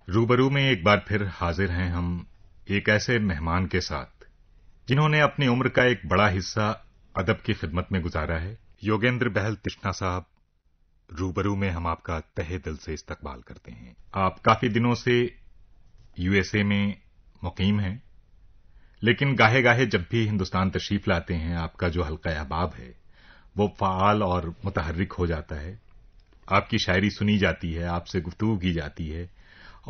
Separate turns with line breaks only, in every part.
روبرو میں ایک بار پھر حاضر ہیں ہم ایک ایسے مہمان کے ساتھ جنہوں نے اپنی عمر کا ایک بڑا حصہ ادب کی خدمت میں گزارا ہے۔ یوگیندر بہل تشنا صاحب، روبرو میں ہم آپ کا تہہ دل سے استقبال کرتے ہیں۔ آپ کافی دنوں سے یو ایس اے میں مقیم ہیں، لیکن گاہے گاہے جب بھی ہندوستان تشریف لاتے ہیں آپ کا جو حلقہ احباب ہے وہ فعال اور متحرک ہو جاتا ہے۔ آپ کی شاعری سنی جاتی ہے، آپ سے گفتگو کی جاتی ہے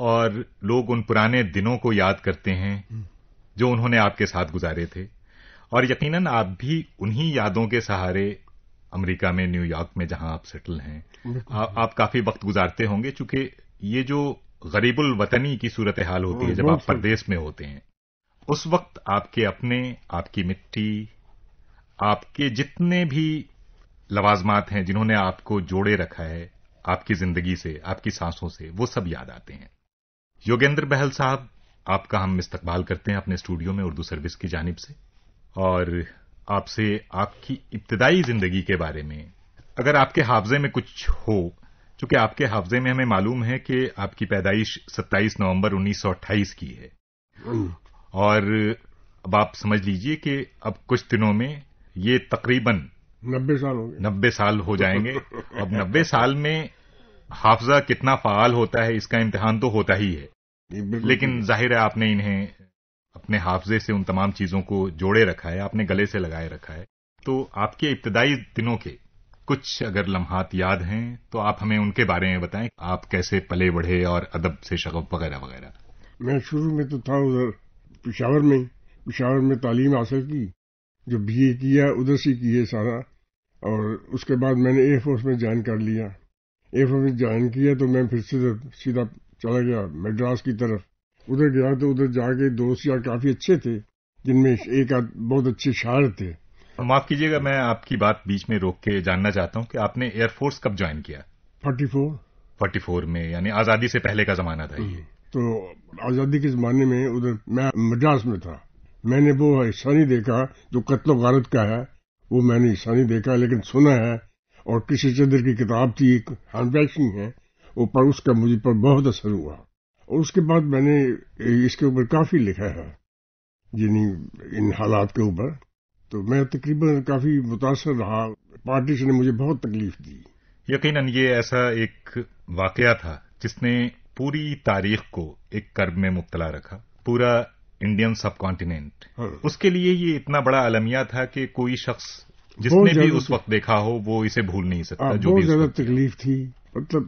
اور لوگ ان پرانے دنوں کو یاد کرتے ہیں جو انہوں نے آپ کے ساتھ گزارے تھے، اور یقیناً آپ بھی انہی یادوں کے سہارے امریکہ میں، نیو یارک میں جہاں آپ سیٹل ہیں، آپ کافی وقت گزارتے ہوں گے، چونکہ یہ جو غریب الوطنی کی صورتحال ہوتی ہے جب آپ پردیس میں ہوتے ہیں، اس وقت آپ کے اپنے، آپ کی مٹی، آپ کے جتنے بھی لوازمات ہیں جنہوں نے آپ کو جوڑے رکھا ہے آپ کی زندگی سے، آپ کی سانسوں سے، وہ سب یاد آتے ہیں۔ یوگیندر بہل صاحب، آپ کا ہم استقبال کرتے ہیں اپنے اسٹوڈیو میں اردو سروس کی جانب سے، اور آپ سے آپ کی ابتدائی زندگی کے بارے میں اگر آپ کے حافظے میں کچھ ہو، چونکہ آپ کے حافظے میں ہمیں معلوم ہے کہ آپ کی پیدائش 27 نومبر 1928 کی ہے، اور اب آپ سمجھ لیجئے کہ اب کچھ دنوں میں یہ تقریباً
90 سال ہو گئے،
90 سال ہو جائیں گے۔ اب 90 سال میں حافظہ کتنا فعال ہوتا ہے اس کا امتحان تو ہوتا ہی ہے، لیکن ظاہر ہے آپ نے انہیں اپنے حافظے سے ان تمام چیزوں کو جوڑے رکھا ہے، آپ نے گلے سے لگائے رکھا ہے۔ تو آپ کے ابتدائی دنوں کے کچھ اگر لمحات یاد ہیں تو آپ ہمیں ان کے بارے میں بتائیں، آپ کیسے پلے بڑھے اور ادب سے شغف وغیرہ وغیرہ۔
میں شروع میں تو تھا ادھر پشاور میں تعلیم حاصل کی، جو بی اے کیا ادھر سے کی ہے سارا، اور اس کے بعد میں نے ایئر فورس میں جوائن کر لیا۔ ایئر فورس میں جوائن کیا تو میں پھر سیدھا چلا گیا میڈراس کی طرف۔ ادھر گیا تو ادھر جا کے دوست یار کافی اچھے تھے، جن میں ایک بہت اچھے شاعر تھے۔
معاف کیجیے گا، میں آپ کی بات بیچ میں روک کے جاننا چاہتا ہوں کہ آپ نے ایئر فورس کب جوائن کیا؟ 44 میں، یعنی آزادی سے پہلے کا زمانہ تھا یہ۔
تو آزادی کے زمانے میں ادھر میں مدراس میں تھا، میں نے وہ حصہ نہیں دیکھا جو قتل و غارت کا ہے، وہ میں نے حصہ نہیں دیکھا، لیکن سنا ہے، اور کسی چندر کی کتاب تھی، ایک ہانفیکشن ہے، وہ پر اس کا مجھے پر بہت اثر ہوا، اور اس کے بعد میں نے اس کے اوپر کافی لکھا ہے، یعنی ان حالات کے اوپر۔ تو میں تقریباً کافی متاثر رہا، پارٹیشن نے مجھے بہت تکلیف دی۔
یقیناً یہ ایسا ایک واقعہ تھا جس نے پوری تاریخ کو ایک کرب میں مبتلا رکھا، پورا انڈین سب کانٹیننٹ۔ اس کے لیے یہ اتنا بڑا المیہ تھا کہ کوئی شخص جس نے بھی اس وقت دیکھا ہو وہ اسے بھول نہیں سکتا۔ جو
بہت زیادہ تکلیف تھی، مطلب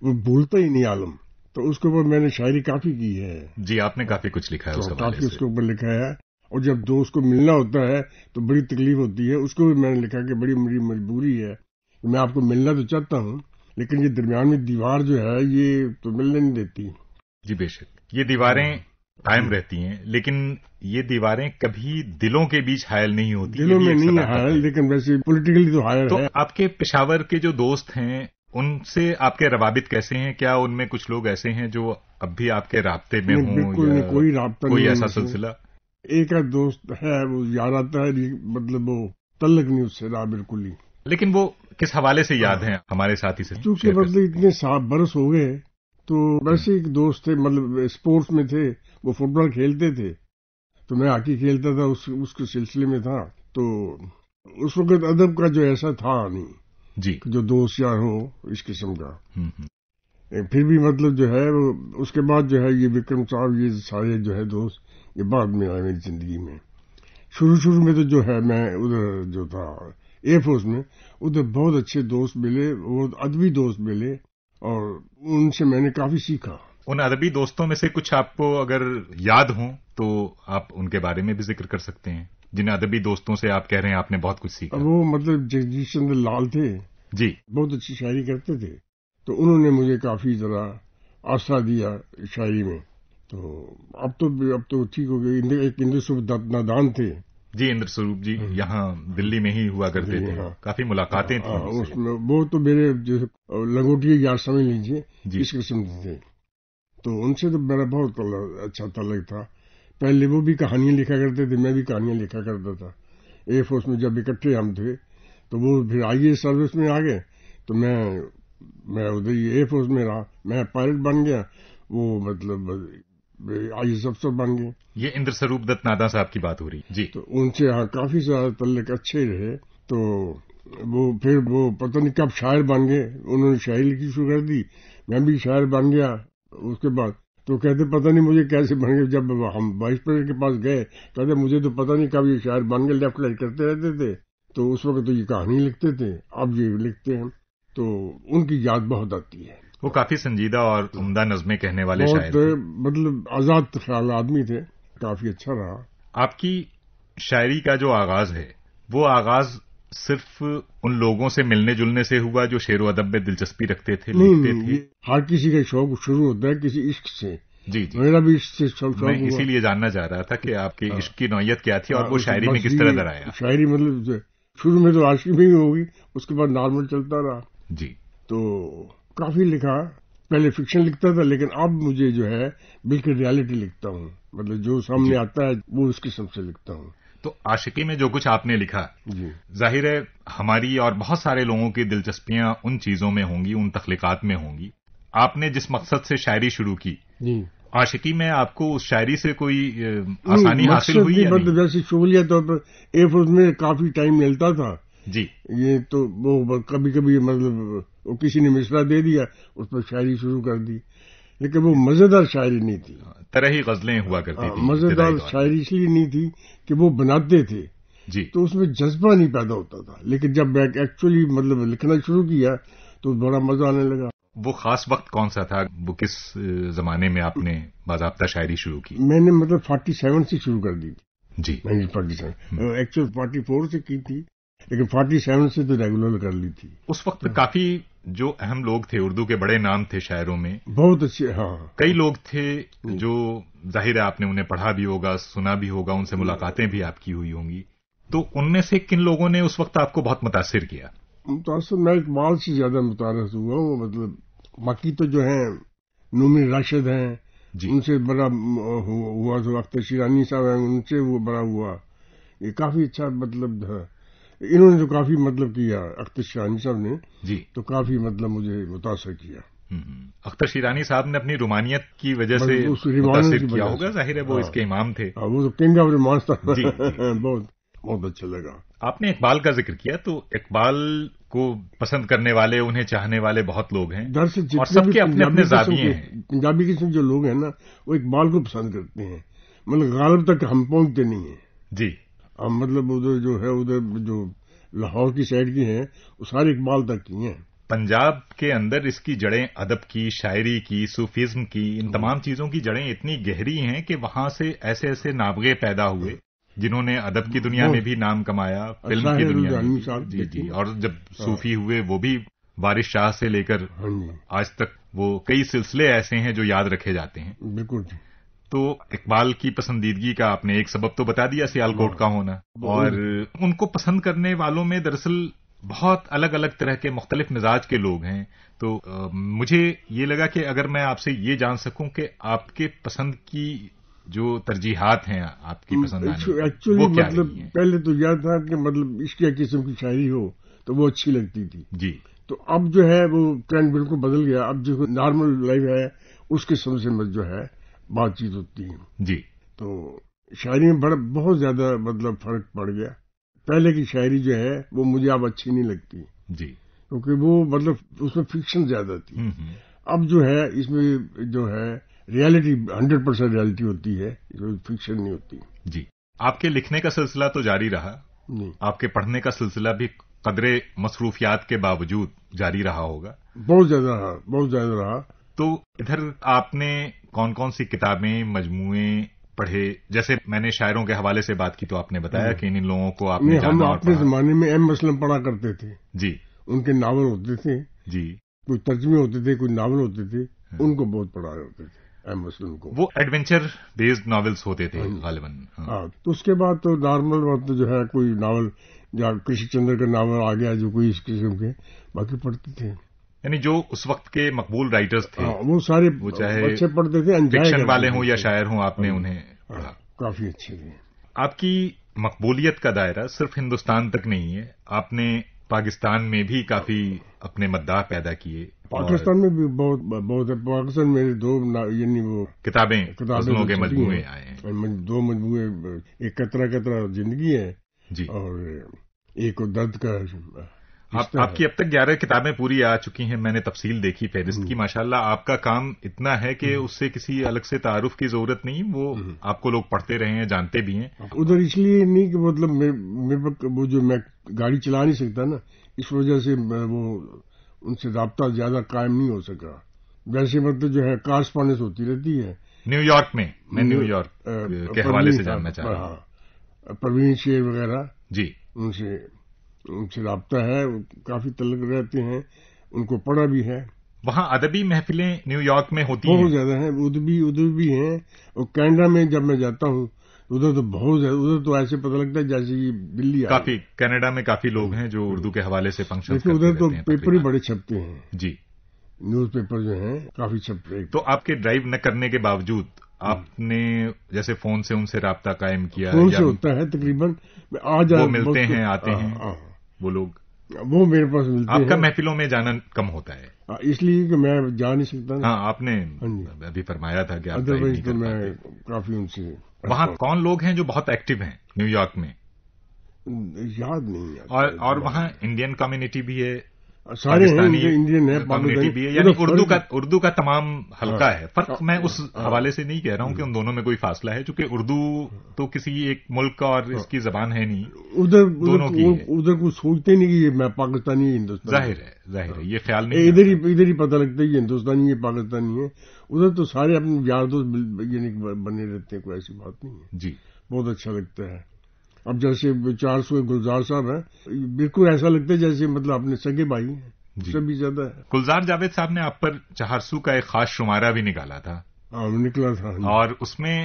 وہ بھولتا ہی نہیں عالم۔ تو اس کے اوپر میں نے شاعری کافی کی ہے۔
جی، آپ نے کافی کچھ لکھا ہے اس حوالے سے۔
کافی اس کے اوپر لکھا ہے، اور جب دوست کو ملنا ہوتا ہے تو بڑی تکلیف ہوتی ہے، اس کو بھی میں نے لکھا کہ بڑی میری مجبوری ہے، میں آپ کو ملنا تو چاہتا ہوں لیکن یہ درمیان میں دیوار جو ہے یہ تو ملنے نہیں دیتی۔
جی بے شک، یہ دیواریں قائم رہتی ہیں، لیکن یہ دیواریں کبھی دلوں کے بیچ حائل نہیں ہوتی۔
دلوں میں نہیں حائل، لیکن ویسے پولیٹیکلی تو حائل ہے۔
تو آپ کے پشاور کے جو دوست ہیں ان سے آپ کے روابط کیسے ہیں؟ کیا ان میں کچھ لوگ ایسے ہیں جو اب بھی آپ کے رابطے میں ہوں؟
بالکل نہیں، کوئی رابطہ نہیں،
کوئی ایسا سلسلہ؟
ایک دوست ہے، وہ یاد آتا ہے، مطلب وہ تعلق نہیں اس سے رہا بالکل ہی۔
لیکن وہ کس حوالے سے یاد ہیں ہمارے ساتھی سے؟
چونکہ مطلب اتنے برس ہو گئے، تو ویسے ایک دوست تھے، مطلب اسپورٹس میں تھے، وہ فٹ بال کھیلتے تھے، تو میں ہاکی کھیلتا تھا، اس کے سلسلے میں تھا۔ تو اس وقت ادب کا جو ایسا تھا نہیں
جی،
جو دوست یار ہو اس قسم کا۔ پھر بھی مطلب جو ہے اس کے بعد جو ہے یہ وکرم صاحب، یہ سارے جو ہے دوست یہ بعد میں آئے میری زندگی میں۔ شروع میں تو جو ہے میں ادھر جو تھا ایئر فورس میں، ادھر بہت اچھے دوست ملے، بہت ادبی دوست ملے، اور ان سے میں نے کافی سیکھا۔
ان ادبی دوستوں میں سے کچھ آپ کو اگر یاد ہوں تو آپ ان کے بارے میں بھی ذکر کر سکتے ہیں، جن ادبی دوستوں سے آپ کہہ رہے ہیں آپ نے بہت کچھ سیکھا۔
وہ مطلب جگدیش چندر لال تھے،
جی،
بہت اچھی شاعری کرتے تھے، تو انہوں نے مجھے کافی ذرا آسرا دیا شاعری میں۔ تو اب تو ٹھیک ہو گئی۔ ایک اندر سروپ نادان تھے،
جی اندر سروپ جی، یہاں دلی میں ہی ہوا کرتے تھے، کافی ملاقاتیں تھیں
اس میں۔ وہ تو میرے جو لنگوٹی یار سمجھ لیجیے، اس قسم کے تھے، تو ان سے تو میرا بہت اچھا تعلق تھا۔ پہلے وہ بھی کہانیاں لکھا کرتے تھے، میں بھی کہانیاں لکھا کرتا تھا۔ ایئر فورس میں جب اکٹھے ہم تھے تو وہ پھر آئیے سروس میں آ گئے، تو میں ادھر ہی ایئر فورس میں رہا، میں پائلٹ بن گیا، وہ مطلب آئی افسر بن گئے.
یہ اندر سروپ دت نادا صاحب کی بات ہو رہی جی.
تو ان سے کافی زیادہ تعلق اچھے رہے. تو وہ پھر وہ پتہ نہیں کب شاعر بن گئے. انہوں نے شاعری لکھی شروع کر دی, میں بھی شاعر بن گیا. اس کے بعد تو کہتے پتہ نہیں مجھے کیسے بن گئے. جب ہم وائس پریزیڈنٹ کے پاس گئے کہتے مجھے تو پتہ نہیں کب یہ شاعر بن گئے, لیفٹ رائٹ کرتے رہتے تھے. تو اس وقت تو یہ کہانی لکھتے تھے, اب یہ لکھتے ہیں. تو ان کی یاد بہت آتی ہے.
وہ کافی سنجیدہ اور عمدہ نظمیں کہنے والے شاعر تھے.
مطلب آزاد خیال آدمی تھے, کافی اچھا رہا.
آپ کی شاعری کا جو آغاز ہے وہ آغاز صرف ان لوگوں سے ملنے جلنے سے ہوا جو شعر و ادب میں دلچسپی رکھتے تھے, لکھتے تھے؟
ہر کسی کا شوق شروع ہوتا ہے کسی عشق سے.
جی جی,
میرا بھی عشق سے شوق
میں اسی لیے جاننا چاہ رہا تھا کہ آپ کے عشق کی نوعیت کیا تھی اور وہ شاعری میں کس طرح درایا.
شاعری مطلب شروع میں تو عاشقی میں ہی ہوگی, اس کے بعد نارمل چلتا رہا.
جی,
تو کافی لکھا. پہلے فکشن لکھتا تھا, لیکن اب مجھے جو ہے بالکل ریالٹی لکھتا ہوں. مطلب جو سامنے آتا ہے وہ اس قسم سے لکھتا ہوں.
تو عاشقی میں جو کچھ آپ نے لکھا,
جی
ظاہر ہے ہماری اور بہت سارے لوگوں کی دلچسپیاں ان چیزوں میں ہوں گی, ان تخلیقات میں ہوں گی. آپ نے جس مقصد سے شاعری شروع کی,
جی,
عاشقی میں آپ کو اس شاعری سے کوئی آسانی حاصل ہوئی یا
مطلب جیسے شغلیہ طور پر ایئرفورس میں کافی ٹائم ملتا تھا.
جی,
یہ تو وہ کبھی کبھی مطلب کسی نے مصرع دے دیا, اس پر شاعری شروع کر دی, لیکن وہ مزیدار شاعری نہیں تھی.
طرح ہی غزلیں ہوا کرتی تھیں.
مزیدار شاعری اس لیے نہیں تھی کہ وہ بناتے تھے
جی,
تو اس میں جذبہ نہیں پیدا ہوتا تھا. لیکن جب میں ایکچولی مطلب لکھنا شروع کیا تو بڑا مزہ آنے لگا.
وہ خاص وقت کون سا تھا؟ وہ کس زمانے میں آپ نے باضابطہ شاعری شروع کی؟
میں نے مطلب 47 سے شروع کر دی تھی.
جی,
47 ایکچوئل 44 سے کی تھی, لیکن 47 سے تو ریگولر کر لی تھی.
اس وقت کافی جو اہم لوگ تھے, اردو کے بڑے نام تھے شاعروں میں,
بہت اچھے. ہاں,
کئی لوگ تھے جو ظاہر ہے آپ نے انہیں پڑھا بھی ہوگا, سنا بھی ہوگا, ان سے ملاقاتیں بھی آپ کی ہوئی ہوں گی. تو ان میں سے کن لوگوں نے اس وقت آپ کو بہت متاثر کیا؟
متاثر میں اقبال سے زیادہ متاثر ہوا ہوں. مطلب باقی تو جو ہیں نومی راشد ہیں,
جی,
ان سے بڑا ہوا تو اختر شیرانی صاحب ہیں, ان سے وہ بڑا ہوا. یہ کافی اچھا مطلب ہے. انہوں نے تو کافی مطلب کیا, اختر شیرانی صاحب نے
جی,
تو کافی مطلب مجھے متاثر کیا.
اختر شیرانی صاحب نے اپنی رومانیت کی وجہ سے متاثر کیا ہوگا, ظاہر ہے وہ اس کے امام تھے.
وہ تو کنگ آف رومانس تھا.
جی,
بہت اچھا لگا.
آپ نے اقبال کا ذکر کیا, تو اقبال کو پسند کرنے والے, انہیں چاہنے والے بہت لوگ ہیں, اور سب کے اپنے اپنے زاویے ہیں.
پنجابی قسم جو لوگ ہیں نا, وہ اقبال کو پسند کرتے ہیں. مطلب غالب تک ہم پہنچتے نہیں ہیں.
جی,
ہم مطلب ادھر جو ہے, ادھر جو لاہور کی سائڈ کی ہیں, وہ سارے اقبال تک کی ہیں.
پنجاب کے اندر اس کی جڑیں ادب کی, شاعری کی, صوفیزم کی, ان تمام چیزوں کی جڑیں اتنی گہری ہیں کہ وہاں سے ایسے ایسے نابغے پیدا ہوئے جنہوں نے ادب کی دنیا میں بھی نام کمایا, فلم کی دنیا میں بھی. جی جی, اور جب صوفی ہوئے وہ بھی وارث شاہ سے لے کر آج تک وہ کئی سلسلے ایسے ہیں جو یاد رکھے جاتے ہیں.
بالکل.
تو اقبال کی پسندیدگی کا آپ نے ایک سبب تو بتا دیا, سیالکوٹ کا ہونا, اور ان کو پسند کرنے والوں میں دراصل بہت الگ الگ طرح کے مختلف مزاج کے لوگ ہیں. تو مجھے یہ لگا کہ اگر میں آپ سے یہ جان سکوں کہ آپ کے پسند کی جو ترجیحات ہیں, آپ کی پسند
ایکچولی مطلب پہلے تو یہ تھا کہ مطلب عشقیہ قسم کی شاعری ہو تو وہ اچھی لگتی تھی.
جی,
تو اب جو ہے وہ ٹرینڈ بالکل بدل گیا. اب جو نارمل لائف ہے اس قسم سے جو ہے بات چیت ہوتی ہے.
جی,
تو شاعری میں بہت زیادہ مطلب فرق پڑ گیا. پہلے کی شاعری جو ہے وہ مجھے اب اچھی نہیں لگتی.
جی,
کیونکہ وہ مطلب اس میں فکشن زیادہ تھی. اب جو ہے اس میں جو ہے ریالٹی 100% ریالٹی ہوتی ہے, فکشن نہیں ہوتی.
جی, آپ کے لکھنے کا سلسلہ تو جاری رہا, آپ کے پڑھنے کا سلسلہ بھی قدرے مصروفیات کے باوجود جاری رہا ہوگا.
بہت زیادہ رہا.
تو ادھر آپ نے کون کون سی کتابیں, مجموعے پڑھے؟ جیسے میں نے شاعروں کے حوالے سے بات کی تو آپ نے بتایا کہ ان لوگوں کو آپ نے جانا.
ہم اپنے زمانے میں ایم اسلم پڑھا کرتے تھے.
جی,
ان کے ناول ہوتے تھے.
جی,
کوئی ترجمے ہوتے تھے, کوئی ناول ہوتے تھے, ان کو بہت پڑھا ہوتے تھے ایم اسلم کو.
وہ ایڈونچر بیسڈ ناولز ہوتے تھے غالباً.
ہاں, تو اس کے بعد تو نارمل وقت جو ہے کوئی ناول یا کرشن چندر کا ناول آ گیا جو کوئی اس قسم کے, باقی پڑھتے تھے.
یعنی جو اس وقت کے مقبول رائٹرز تھے
وہ سارے
چاہے
اچھے پڑھتے تھے,
فکشن والے ہوں یا شاعر ہوں, آپ نے انہیں پڑھا.
کافی اچھے تھے.
آپ کی مقبولیت کا دائرہ صرف ہندوستان تک نہیں ہے, آپ نے پاکستان میں بھی کافی اپنے مداح پیدا کیے.
پاکستان میں بھی بہت ہے. پاکستان میں میرے دو یعنی وہ
کتابیں غزلوں کے مجموعے آئے ہیں.
دو مجموعے، ایک قطرہ قطرہ زندگی ہے
جی،
اور ایک درد کا.
آپ کی اب تک 11 کتابیں پوری آ چکی ہیں. میں نے تفصیل دیکھی فہرست کی. ماشاءاللہ آپ کا کام اتنا ہے کہ اس سے کسی الگ سے تعارف کی ضرورت نہیں. وہ آپ کو لوگ پڑھتے رہے ہیں، جانتے بھی ہیں.
ادھر اس لیے نہیں کہ مطلب وہ جو میں گاڑی چلا نہیں سکتا نا، اس وجہ سے وہ ان سے رابطہ زیادہ قائم نہیں ہو سکا. ویسے مطلب جو ہے کارسپونڈنس ہوتی رہتی ہے.
نیو یارک میں نیو یارک کے حوالے سے جاننا چاہ رہا ہوں.
پروین شیر وغیرہ
جی،
ان سے رابطہ ہے، کافی تعلق رہتے ہیں، ان کو پڑھا بھی ہے.
وہاں ادبی محفلیں نیو یارک میں ہوتی ہیں
بہت زیادہ ہیں. ادھر بھی ہیں. اور کینیڈا میں جب میں جاتا ہوں ادھر تو بہت زیادہ، ادھر تو ایسے پتہ لگتا ہے جیسے یہ دلی
کافی کینیڈا میں کافی لوگ ہیں جو اردو کے حوالے سے فنکشن کرتے
ادھر تو
رہتے ہیں.
پیپر ہی بڑے چھپتے ہیں.
جی،
نیوز پیپر جو ہیں کافی چھپتے ہیں.
تو آپ کے ڈرائیو نہ کرنے کے باوجود آپ نے جیسے فون سے ان سے رابطہ قائم کیا؟
فون سے ہوتا ہے تقریباً.
وہ ملتے ہیں، آتے ہیں وہ لوگ؟
وہ میرے پاس ملتے ہیں.
آپ کا محفلوں میں جانا کم ہوتا ہے
اس لیے کہ میں جا نہیں سکتا.
ہاں، آپ نے ابھی فرمایا تھا کہ آپ
ادروائز تو میں کافی ان سے.
وہاں کون لوگ ہیں جو بہت ایکٹیو ہیں نیو یارک میں؟
یاد نہیں.
اور وہاں انڈین کمیونٹی بھی ہے،
سارے انڈین ہیں،
کمیونٹی بھی ہے، یعنی اردو کا تمام حلقہ ہے. فرق میں اس حوالے سے نہیں کہہ رہا ہوں کہ ان دونوں میں کوئی فاصلہ ہے، چونکہ اردو تو کسی ایک ملک کا اور اس کی زبان ہے نہیں.
ادھر کو سوچتے نہیں کہ میں پاکستانی ہندوستانی.
ظاہر ہے یہ خیال نہیں.
ادھر ہی پتہ لگتا ہے یہ ہندوستانی ہے، پاکستانی ہے. ادھر تو سارے اپنے یار دوست یعنی بنے رہتے ہیں، کوئی ایسی بات نہیں ہے.
جی،
بہت اچھا لگتا ہے. اب جیسے 400 گلزار صاحب ہیں، بالکل ایسا لگتا ہے جیسے مطلب اپنے سگے بھائی ہیں. اس سے بھی زیادہ ہے.
گلزار جاوید صاحب نے آپ پر 400 کا ایک خاص شمارہ بھی نکالا تھا.
نکلا تھا.
اور اس میں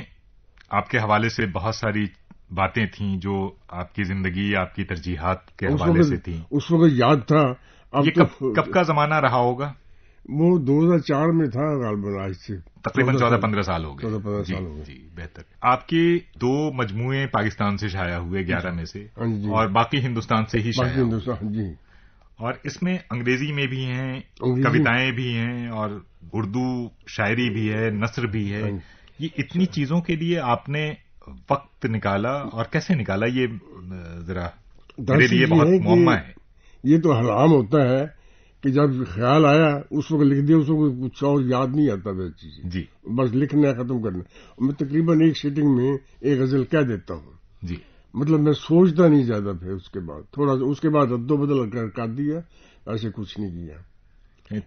آپ کے حوالے سے بہت ساری باتیں تھیں جو آپ کی زندگی، آپ کی ترجیحات کے حوالے سے تھیں.
اس وقت یاد تھا.
یہ کب کا زمانہ رہا ہوگا؟
وہ 2004 میں تھا غالباً. آج سے
تقریباً 14-15 سال ہو گئے.
14-15 سال ہو گئے.
جی، بہتر. آپ کے 2 مجموعے پاکستان سے شائع ہوئے 11 میں سے،
جی.
اور باقی ہندوستان سے ہی شائع
ہوئے. جی.
اور اس میں انگریزی میں بھی ہیں، کویتائیں بھی ہیں، اور اردو شاعری بھی ہے، نثر بھی ہے. یہ اتنی چیزوں کے لیے آپ نے وقت نکالا، اور کیسے نکالا؟ یہ ذرا میرے لیے بہت معمہ ہے.
یہ تو حرام ہوتا ہے کہ جب خیال آیا اس وقت لکھ دیا، اس وقت کچھ اور یاد نہیں آتا ویسی چیزیں.
جی،
بس لکھنا ہے، ختم کرنا. میں تقریباً ایک سیٹنگ میں ایک غزل کہہ دیتا ہوں.
جی،
مطلب میں سوچتا نہیں زیادہ. پھر اس کے بعد تھوڑا سا اس کے بعد ادو بدل کر دیا. ایسے کچھ نہیں کیا.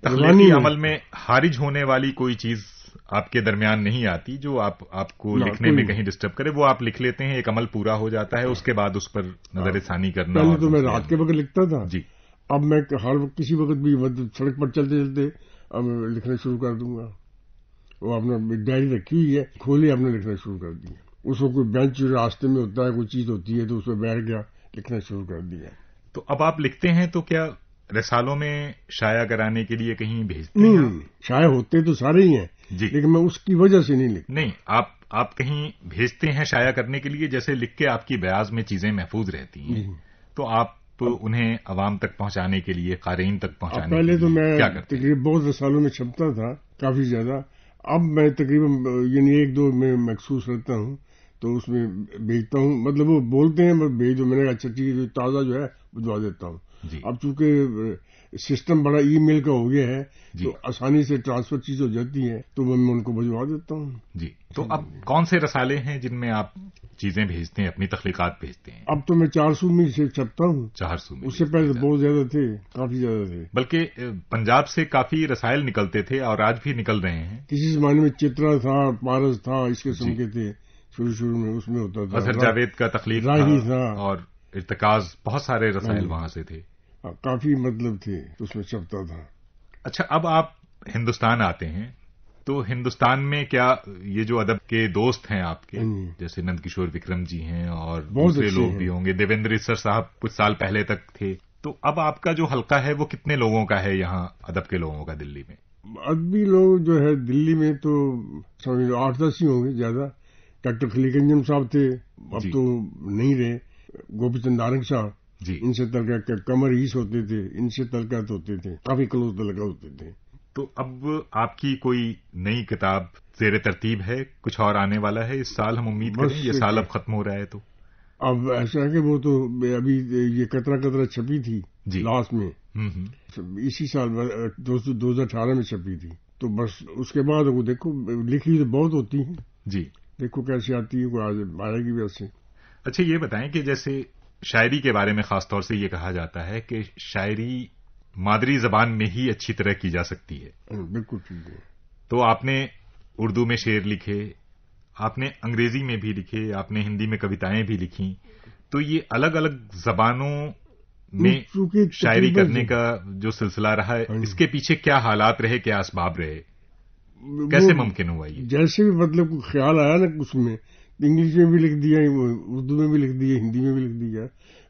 تخلیقی عمل میں خارج ہونے والی کوئی چیز آپ کے درمیان نہیں آتی جو آپ کو لکھنے میں کہیں ڈسٹرب کرے. وہ آپ لکھ لیتے ہیں، ایک عمل پورا ہو جاتا ہے، اس کے بعد اس پر نظر ثانی کرنا.
پہلے تو میں رات کے وقت لکھتا تھا.
جی.
اب میں ہر کسی وقت بھی سڑک پر چلتے چلتے اب لکھنا شروع کر دوں گا. وہ اپنا ڈائری رکھی ہوئی ہے، کھولی، اپنے لکھنا شروع کر دیا. اس کو کوئی بینچ راستے میں ہوتا ہے، کوئی چیز ہوتی ہے تو اس میں بیٹھ گیا، لکھنا شروع کر دیا.
تو اب آپ لکھتے ہیں تو کیا رسالوں میں شائع کرانے کے لیے کہیں بھیجتے ہیں؟
نہیں، شائع ہوتے تو سارے ہی ہیں. جی. لیکن میں اس کی وجہ سے نہیں لکھتا.
نہیں، آپ کہیں بھیجتے ہیں شائع کرنے کے لیے، جیسے لکھ کے آپ کی بیاض میں چیزیں محفوظ رہتی ہیں. تو آپ انہیں عوام تک پہنچانے کے لیے، قارئین تک پہنچانے کے لیے
پہلے تو میں
تقریباً
بہت رسالوں میں چھپتا تھا، کافی زیادہ. اب میں تقریباً یعنی 1-2 میں مخصوص رہتا ہوں تو اس میں بھیجتا ہوں. مطلب وہ بولتے ہیں بھیج دو، میں نے اچھا ٹھیک ہے، تازہ جو ہے بھجوا دیتا ہوں. اب چونکہ سسٹم بڑا ای میل کا ہو گیا ہے تو آسانی سے ٹرانسفر چیز ہو جاتی ہے تو میں ان کو بھجوا دیتا ہوں.
جی. تو اب کون سے رسالے ہیں جن میں آپ چیزیں بھیجتے ہیں، اپنی تخلیقات بھیجتے ہیں؟
اب تو میں 400 میں سے چھپتا ہوں.
400 میں؟
اس سے پہلے بہت زیادہ تھے، کافی زیادہ تھے.
بلکہ پنجاب سے کافی رسائل نکلتے تھے اور آج بھی نکل رہے ہیں.
کسی زمانے میں چترا تھا، پارس تھا، اس قسم کے تھے. شروع میں اس میں ہوتا تھا.
اظہر جاوید کا تخلیق تھا اور ارتکاز، بہت سارے رسائل وہاں سے تھے.
کافی مطلب تھے، اس میں چھپتا تھا.
اچھا، اب آپ ہندوستان آتے ہیں تو ہندوستان میں کیا یہ جو ادب کے دوست ہیں آپ کے، جیسے نند کشور وکرم جی ہیں اور دوسرے لوگ بھی ہوں گے، دیویندر اسر صاحب کچھ سال پہلے تک تھے، تو اب آپ کا جو حلقہ ہے وہ کتنے لوگوں کا ہے یہاں ادب کے لوگوں کا دلی میں؟
ادبی لوگ جو ہے دلی میں تو 8-10 ہی ہوں گے زیادہ. ڈاکٹر خلیق انجم صاحب تھے، اب تو نہیں رہے. گوپی چند نارنگ صاحب، ان سے تعلقات، قمر عیس ہوتے تھے، ان سے تعلقات ہوتے تھے، کافی کلوز تعلقات ہوتے تھے.
تو اب آپ کی کوئی نئی کتاب زیر ترتیب ہے؟ کچھ اور آنے والا ہے اس سال؟ ہم امید کریں یہ سال اب ختم ہو رہا ہے تو
اب ایسا ہے کہ وہ تو ابھی یہ قطرہ قطرہ چھپی تھی
جی
لاسٹ میں، اسی سال 2018 میں چھپی تھی، تو بس اس کے بعد وہ دیکھو لکھی تو بہت ہوتی ہیں
جی،
دیکھو کیسے آتی ہے، کوئی آئے گی ویسے.
اچھا یہ بتائیں کہ جیسے شاعری کے بارے میں خاص طور سے یہ کہا جاتا ہے کہ شاعری مادری زبان میں ہی اچھی طرح کی جا سکتی ہے.
بالکل ٹھیک ہے.
تو آپ نے اردو میں شعر لکھے، آپ نے انگریزی میں بھی لکھے، آپ نے ہندی میں کویتائیں بھی لکھیں، تو یہ الگ الگ زبانوں میں شاعری کرنے کا جو سلسلہ رہا ہے، اس کے پیچھے کیا حالات رہے، کیا اسباب رہے، کیسے ممکن ہوا یہ؟
جیسے بھی مطلب خیال آیا نا اس میں، انگلش میں بھی لکھ دیا، اردو میں بھی لکھ دیا، ہندی میں بھی لکھ دیا.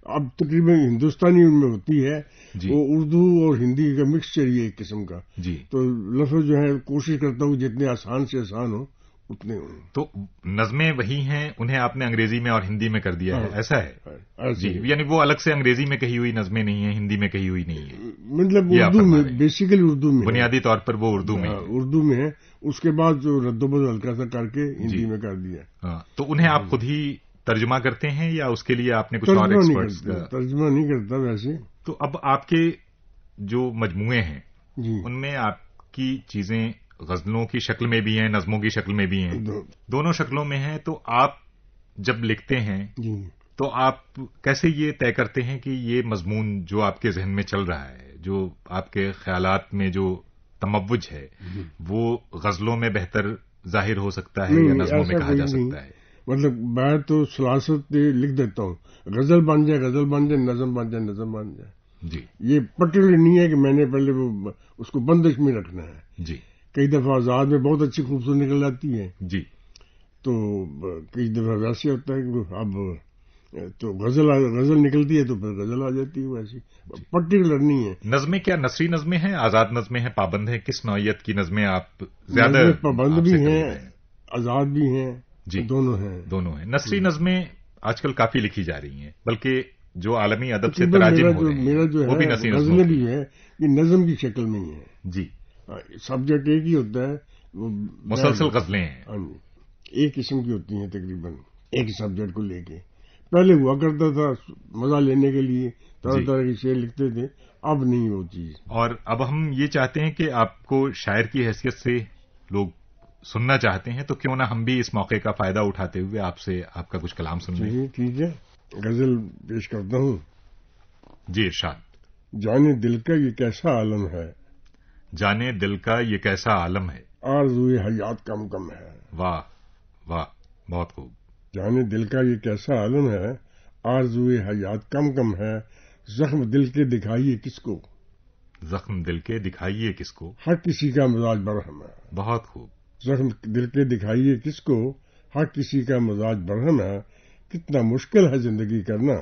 اب تقریباً ہندوستانی ان میں ہوتی ہے
جی.
وہ اردو اور ہندی کا مکسچر یہ ایک قسم کا.
جی.
تو لفظ جو ہے کوشش کرتا ہوں جتنے آسان سے آسان ہو اتنے ہوں.
تو نظمیں وہی ہیں، انہیں آپ نے انگریزی میں اور ہندی میں کر دیا ہے، ایسا ہے؟ جی، یعنی وہ الگ سے انگریزی میں کہی ہوئی نظمیں نہیں ہیں، ہندی میں کہی ہوئی نہیں ہیں،
مطلب اردو میں، بیسیکلی اردو میں،
بنیادی طور پر وہ اردو میں
اردو میں ہے. اس کے بعد جو رد و بدل ہلکا سا کر کے ہندی میں کر دیا.
ہاں، تو انہیں آپ خود ہی ترجمہ کرتے ہیں یا اس کے لیے آپ نے کچھ اور ایکسپرٹس کا؟
ترجمہ نہیں کرتا ویسے.
تو اب آپ کے جو مجموعے ہیں
جی
ان میں آپ کی چیزیں غزلوں کی شکل میں بھی ہیں، نظموں کی شکل میں بھی ہیں، دونوں شکلوں میں ہیں. تو آپ جب لکھتے ہیں
جی
تو آپ کیسے یہ طے کرتے ہیں کہ یہ مضمون جو آپ کے ذہن میں چل رہا ہے، جو آپ کے خیالات میں جو تموج ہے، وہ غزلوں میں بہتر ظاہر ہو سکتا ہے یا نظموں میں کہا جا سکتا ہے؟
مطلب میں تو سلاست لکھ دیتا ہوں، غزل بن جائے غزل بن جائے، نظم بن جائے نظم بن جائے.
جی.
یہ پرٹیکولر نہیں ہے کہ میں نے پہلے وہ اس کو بندش میں رکھنا ہے.
جی.
کئی دفعہ آزاد میں بہت اچھی خوبصورت نکل جاتی ہے.
جی.
تو کئی دفعہ ویسے ہوتا ہے کہ اب تو غزل نکلتی ہے تو پھر غزل آ جاتی ہے. ویسی پرٹیکولر نہیں ہے.
نظمیں کیا نثری نظمیں ہیں، آزاد نظمیں ہیں، پابند ہیں؟ کس نوعیت کی نظمیں آپ زیادہ؟
پابند بھی ہیں، آزاد بھی ہیں.
جی،
دونوں ہیں.
دونوں ہیں. نثری نظمیں آج کل کافی لکھی جا رہی ہیں، بلکہ جو عالمی ادب سے تراجم ہو رہے ہیں وہ بھی نثری نظموں
غزلیں بھی ہے، یہ نظم کی شکل میں ہی ہے.
جی.
سبجیکٹ ایک ہی ہوتا ہے، وہ
مسلسل غزلیں ہیں.
ایک قسم کی ہوتی ہیں تقریباً ایک سبجیکٹ کو لے کے. پہلے ہوا کرتا تھا مزہ لینے کے لیے طرح طرح کے شعر لکھتے تھے، اب نہیں وہ چیز.
اور اب ہم یہ چاہتے ہیں کہ آپ کو شاعر کی حیثیت سے لوگ سننا چاہتے ہیں، تو کیوں نہ ہم بھی اس موقع کا فائدہ اٹھاتے ہوئے آپ سے آپ کا کچھ کلام سن لیں.
ٹھیک ہے، غزل پیش کرتا ہوں.
جی ارشاد.
جانے دل کا یہ کیسا عالم ہے،
جانے دل کا یہ کیسا عالم ہے،
آرزوئے حیات کم کم ہے.
واہ واہ، بہت خوب.
جانے دل کا یہ کیسا عالم ہے، آرزوئے حیات کم کم ہے. زخم دل کے دکھائیے کس کو،
زخم دل کے دکھائیے کس کو،
ہر کسی کا مزاج برہم ہے.
بہت خوب.
زخم دل کے دکھائیے کس کو، ہر کسی کا مزاج برہم ہے. کتنا مشکل ہے زندگی کرنا،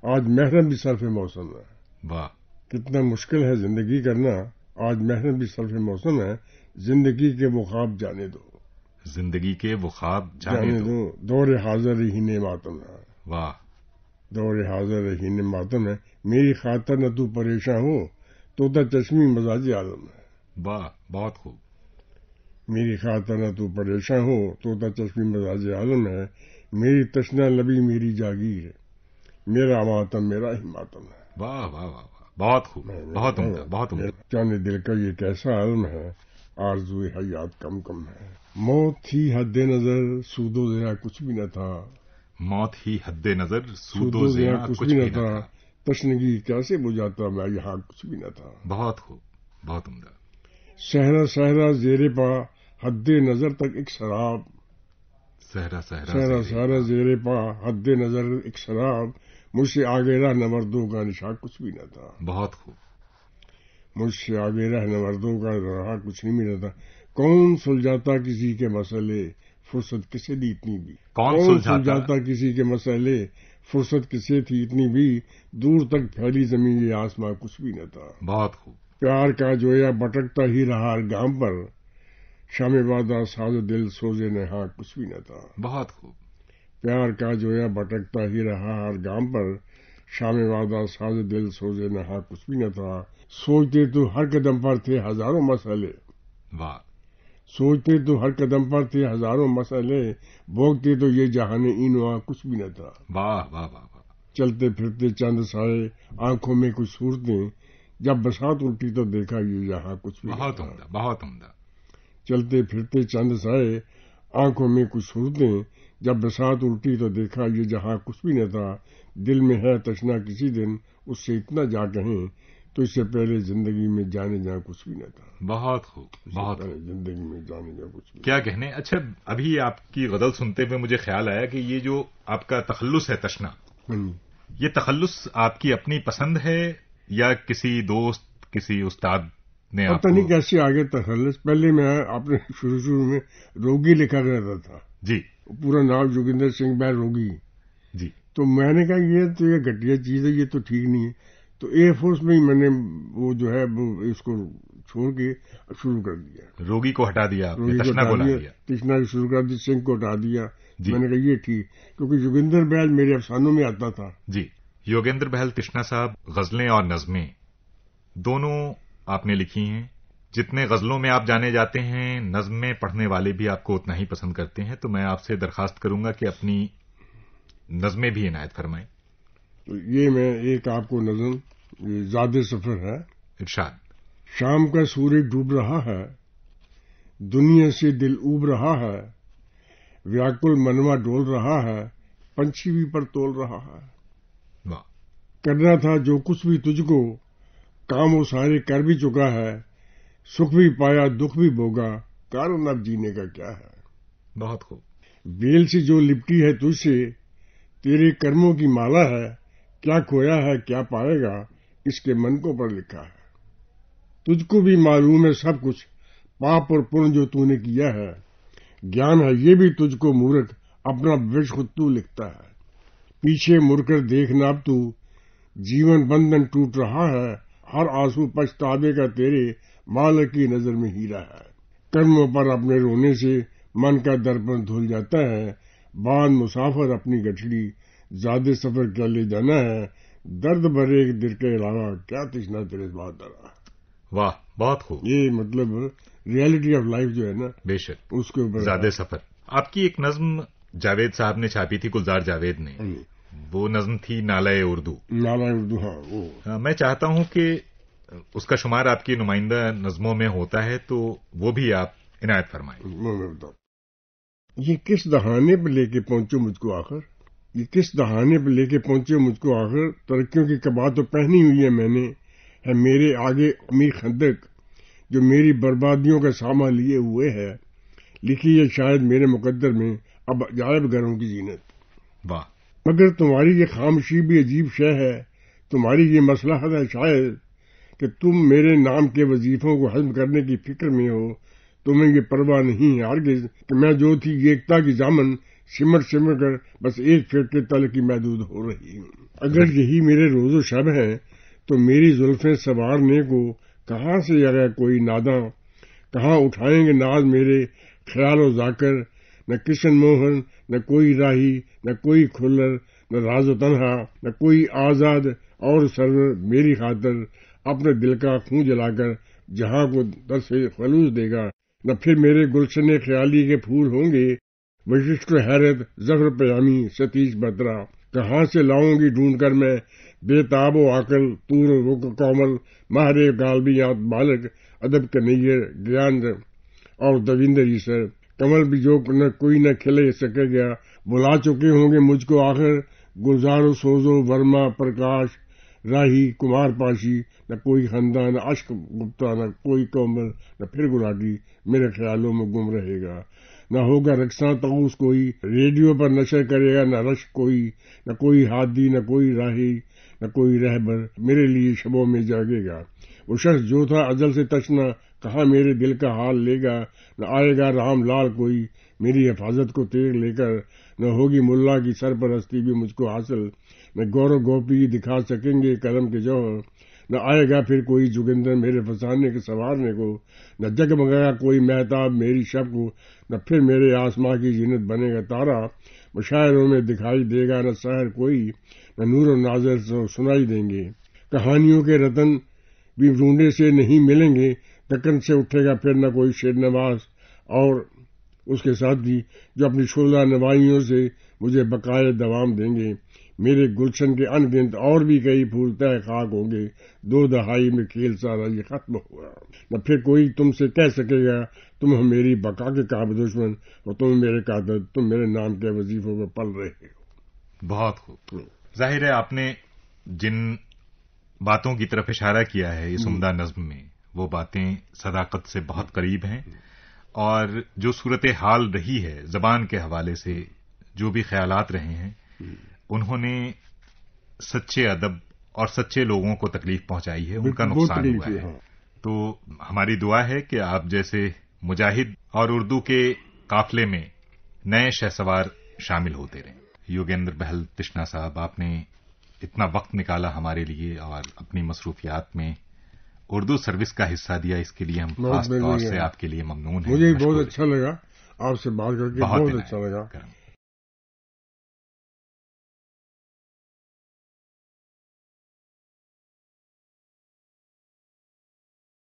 آج محرم بھی صرف موسم ہے.
واہ.
کتنا مشکل ہے زندگی کرنا، آج محرم بھی صرف موسم ہے. زندگی کے وہ خواب جانے دو،
زندگی کے وہ خواب جانے دو.
دور حاضر ہی ماتم ہے.
واہ.
دور حاضر ہی ماتم ہے. میری خاطر نہ تو پریشان ہو، طوطا چشمی مزاج عالم ہے.
واہ، بہت خوب.
میری خاطر نہ تو پریشان ہو، طوطا چشمی مزاج عالم ہے. میری تشنا لبی میری جاگیر، میرا ماتم میرا ہی ماتم ہے.
واہ واہ واہ، بہت خوب، بہت عمدہ، بہت عمدہ.
جانے دل کا یہ کیسا عالم ہے، آرزوئے حیات کم کم ہے. موت تھی حد نظر، سود و زنا کچھ بھی نہ تھا.
موت ہی حد نظر، سود و زنا کچھ بھی نہ تھا.
تشنگی کیسے بجھاتا میں یہاں کچھ بھی نہ تھا.
بہت خوب، بہت عمدہ.
صحرا صحرا زیر پا، حد نظر تک ایک شراب.
صحرا
صحرا صحرا زیر پا، حد نظر ایک شراب. مجھ سے آگے رہ نہ مردوں کا نشان کچھ بھی نہ تھا.
بہت خوب.
مجھ سے آگے رہ نہ مردوں کا رہا کچھ نہیں ملا تھا. کون سلجھاتا کسی کے مسئلے، فرصت کسے دی اتنی بھی.
کون
سلجھاتا کسی کے مسئلے، فرصت کسے تھی اتنی بھی. دور تک پھیلی زمین یہ آسمان کچھ بھی نہ تھا.
بہت خوب.
پیار کا جویا بٹکتا ہی رہا ہر گام پر، شام وعدہ ساز دل سوزے نہاں کچھ بھی نہ تھا.
بہت خوب.
پیار کا جویا بٹکتا ہی رہا ہر گام پر، شام وعدہ ساز دل سوزے نہاں کچھ بھی نہ تھا. سوچتے تو ہر قدم پر تھے ہزاروں مسئلے،
واہ
سوچتے تو ہر قدم پر تھے ہزاروں مسئلے، بھوگتے تو یہ جہان اینوا کچھ بھی نہ تھا۔
واہ واہ واہ واہ،
چلتے پھرتے چند سائے، آنکھوں میں کچھ صورتیں، جب برسات الٹی تو دیکھا یہ یہاں کچھ بھی نہ
بہت
تھا۔
عمدہ بہت عمدہ۔
چلتے پھرتے چند سائے، آنکھوں میں کچھ صورتیں، جب برسات الٹی تو دیکھا یہ جہاں کچھ بھی نہ تھا۔ دل میں ہے تشنا کسی دن اس سے اتنا جا کہیں، تو اس سے پہلے زندگی میں جانے جہاں کچھ بھی نہ تھا۔
بہت خوب بہت خوب،
زندگی میں جانے جہاں کچھ بھی
کیا کہنے۔ اچھا، ابھی آپ کی غزل سنتے ہوئے مجھے خیال آیا کہ یہ جو آپ کا تخلص ہے تشنا،
نہیں۔
یہ تخلص آپ کی اپنی پسند ہے یا کسی دوست کسی استاد نے آپ
پتہ
کو؟
نہیں کیسے آگے تخلص، پہلے میں اپنے شروع میں روگی لکھا کرتا تھا،
جی
پورا نام جوگندر سنگھ بہل روگی۔
جی
تو میں نے کہا یہ گھٹیا چیز ہے، یہ تو ٹھیک نہیں ہے، تو ایئر فورس میں ہی میں نے وہ جو ہے اس کو چھوڑ کے شروع کر دیا،
روگی کو ہٹا دیا،
روگی کو
تشنا
ہٹا
کو لا
دیا،
دیا۔
تشنا کو شروع کر دیا، سنگھ کو ہٹا دیا۔
جی
میں نے کہا یہ ٹھیک، کیونکہ جوگندر بہل میرے افسانوں میں آتا تھا۔
جی، یوگیندر بہل تشنا صاحب، غزلیں اور نظمیں دونوں آپ نے لکھی ہیں۔ جتنے غزلوں میں آپ جانے جاتے ہیں، نظمیں پڑھنے والے بھی آپ کو اتنا ہی پسند کرتے ہیں، تو میں آپ سے درخواست کروں گا کہ اپنی نظمیں بھی عنایت فرمائیں۔
تو یہ میں ایک آپ کو نظم، یہ زاد سفر ہے۔
ارشاد۔
شام کا سورج ڈوب رہا ہے، دنیا سے دل اوب رہا ہے، ویاکل منوا ڈول رہا ہے، پنچھی بھی پر تول رہا ہے۔
واہ،
کرنا تھا جو کچھ بھی تجھ کو، کام وہ سارے کر بھی چکا ہے، سکھ بھی پایا دکھ بھی بھوگا، کارن اب جینے کا کیا ہے۔
بہت خوب۔
بیل سے جو لپٹی ہے تجھ سے، تیرے کرموں کی مالا ہے، کیا کھویا ہے کیا پائے گا، اس کے من کو پر لکھا ہے۔ تجھ کو بھی معلوم ہے سب کچھ، پاپ اور پن جو تو نے کیا ہے، گیان ہے یہ بھی تجھ کو مورکھ، اپنا بھوش خود تو لکھتا ہے۔ پیچھے مڑ کر دیکھنا اب تو، جیون بندھن ٹوٹ رہا ہے، ہر آنسو پچھتاوے کا تیرے مالک کی نظر میں ہیرا ہے۔ کرموں پر اپنے رونے سے من کا درپن دھل جاتا ہے، باندھ مسافر اپنی گٹھڑی، زیادہ سفر کیا لے جانا ہے، درد بھرے ایک دل کے علاوہ کیا تشنا تیرے بات درا۔
واہ، بہت خوب۔
یہ مطلب ریئلٹی آف لائف جو ہے نا،
بے شک،
اس کے اوپر
زاد سفر۔ آپ کی ایک نظم جاوید صاحب نے چھاپی تھی، گلزار جاوید نے، وہ نظم تھی نالہ اردو۔
نالا اردو، ہاں وہ
میں چاہتا ہوں کہ اس کا شمار آپ کی نمائندہ نظموں میں ہوتا ہے، تو وہ بھی آپ عنایت فرمائیں۔
میں بتاؤں۔ یہ کس دہانے پہ لے کے پہنچو مجھ کو آخر، یہ کس دہانے پہ لے کے پہنچے مجھ کو آخر، ترقیوں کی کباہ تو پہنی ہوئی ہے میں نے، ہے میرے آگے امیر خندق جو میری بربادیوں کا سامہ لیے ہوئے ہے، لکھی ہے شاید میرے مقدر میں اب عجائب گھروں کی زینت۔
واہ،
مگر تمہاری یہ خاموشی بھی عجیب شے ہے، تمہاری یہ مصلحت ہے شاید کہ تم میرے نام کے وظیفوں کو ہضم کرنے کی فکر میں ہو، تمہیں یہ پرواہ نہیں ہے ہرگز کہ میں جو تھی ایکتا کی دامن سمٹ سمٹ کر بس ایک فٹ کے تل کی محدود ہو رہی ہوں۔ اگر یہی میرے روز و شب ہیں تو میری زلفیں سنوارنے کو کہاں سے آگا کوئی ناداں، کہاں اٹھائیں گے ناز میرے خیال و ذاکر، نہ کشن موہن، نہ کوئی راہی، نہ کوئی کھلر، نہ راز و تنہا، نہ کوئی آزاد اور سرور میری خاطر اپنے دل کا خون جلا کر جہاں کو درس خلوص دے گا، نہ پھر میرے گلشن خیالی کے پھول ہوں گے وششٹ حیرت ظفر پیامی ستیش بترا، کہاں سے لاؤں گی ڈھونڈ کر میں بے تاب و عقل طور رخ کومل ماہر غالبیات بالک ادب کنیر گیان اور دویندر ایسر، کمل بھی جو نہ کوئی نہ کھلے سکے گیا، بلا چکے ہوں گے مجھ کو آخر گلزار و سوزو ورما پرکاش راہی کمار پاشی، نہ کوئی خاندان اشک گپتا، نہ کوئی کومل، نہ پھر گلاٹی میرے خیالوں میں گم رہے گا، نہ ہوگا رقصاں طاؤس کوئی ریڈیو پر نشر کرے گا، نہ رشک کوئی، نہ کوئی ہادی، نہ کوئی راہی، نہ کوئی رہبر میرے لیے شبوں میں جاگے گا، وہ شخص جو تھا ازل سے تشنا کہاں میرے دل کا حال لے گا، نہ آئے گا رام لال کوئی میری حفاظت کو تیر لے کر، نہ ہوگی ملا کی سرپرستی بھی مجھ کو حاصل، نہ گور و گوپی دکھا سکیں گے قلم کے جوہر، نہ آئے گا پھر کوئی جوگندر میرے فسانے کے سنوارنے کو، نہ جگمگایا کوئی مہتاب میری شب کو، نہ پھر میرے آسماں کی زینت بنے گا تارا، مشاعروں میں دکھائی دے گا نہ سحر کوئی، نہ نور و ناظر سنائی دیں گے، کہانیوں کے رتن بھی ڈھونڈے سے نہیں ملیں گے، دکن سے اٹھے گا پھر نہ کوئی شیر نواز، اور اس کے ساتھ بھی جو اپنی شعلہ نوائیوں سے مجھے بقائے دوام دیں گے۔ میرے گلشن کے ان گنت اور بھی کئی پھول تہ خاک ہوں گے، 2 دہائی میں کھیل سارا یہ ختم ہوا، نہ پھر کوئی تم سے کہہ سکے گا تم ہو میری بقا کے قابل دشمن، اور تم میرے قاتل، تم میرے نام کے وظیفوں پر پل رہے ہو۔
بہت خوب۔ ظاہر ہے آپ نے جن باتوں کی طرف اشارہ کیا ہے اس عمدہ نظم میں، وہ باتیں صداقت سے بہت قریب ہیں، اور جو صورتحال رہی ہے زبان کے حوالے سے جو بھی خیالات رہے ہیں، انہوں نے سچے ادب اور سچے لوگوں کو تکلیف پہنچائی ہے، ان کا نقصان ہوا ہے۔ تو ہماری دعا ہے کہ آپ جیسے مجاہد اور اردو کے قافلے میں نئے شہسوار شامل ہوتے رہیں۔ یوگیندر بہل تشنا صاحب، آپ نے اتنا وقت نکالا ہمارے لیے اور اپنی مصروفیات میں اردو سروس کا حصہ دیا، اس کے لیے ہم خاص طور سے آپ کے لیے ممنون ہیں۔
مجھے بہت اچھا لگا، آپ سے بات کر کے بہت اچھا لگا۔